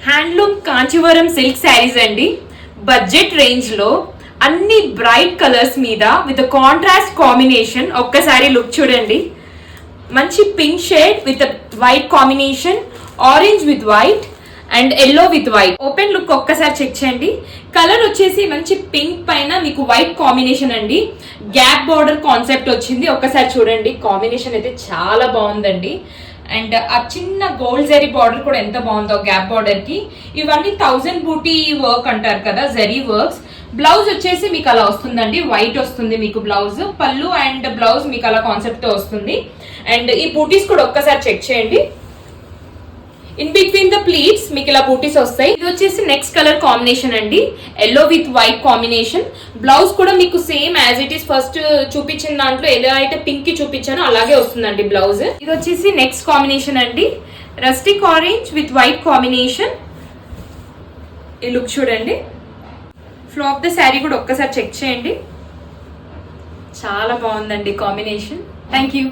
Handloom Kanjeevaram silk saris అండి. Budget range లో అన్ని బ్రైట్ కలర్స్ మీద విత్ కాంట్రాస్ట్ కాంబినేషన్. ఒక్కసారి లుక్ చూడండి. మంచి pink shade with white combination, orange with white and yellow with white. Open look ఒక్కసారి చెక్ చేయండి. కలర్ వచ్చేసి మంచి పింక్ పైన మీకు వైట్ కాంబినేషన్ అండి. గ్యాప్ బార్డర్ కాన్సెప్ట్ వచ్చింది. ఒక్కసారి చూడండి, కాంబినేషన్ అయితే చాలా బాగుందండి. అండ్ ఆ చిన్న గోల్డ్ జరీ బార్డర్ కూడా ఎంత బాగుందో గ్యాప్ బార్డర్ కి. ఇవన్నీ 1000 బూటీ వర్క్ అంటారు కదా, జరీ వర్క్స్. బ్లౌజ్ వచ్చేసి మీకు అలా వస్తుందండి, వైట్ వస్తుంది మీకు బ్లౌజ్. పళ్ళు అండ్ బ్లౌజ్ మీకు అలా కాన్సెప్ట్ తో వస్తుంది. అండ్ ఈ బూటీస్ కూడా ఒక్కసారి చెక్ చేయండి. ఇన్ బిట్వీన్ ద ప్లీట్స్ మీకు ఇలా బూటీస్ వస్తాయి. ఇది వచ్చేసి నెక్స్ట్ కలర్ కాంబినేషన్ అండి, yellow with white combination. Blouse కూడా మీకు same as it is first చూపించిన దాంట్లో ఎలా అయితే పింక్ కి చూపించానో అలాగే వస్తుందండి బ్లౌజ్. ఇది వచ్చేసి నెక్స్ట్ కాంబినేషన్ అండి, rustic orange with white combination. ఈ లుక్ చూడండి. ఫ్లో ఆఫ్ ద శారీ కూడా ఒక్కసారి చెక్ చేయండి. చాలా బాగుందండి కాంబినేషన్. Thank you.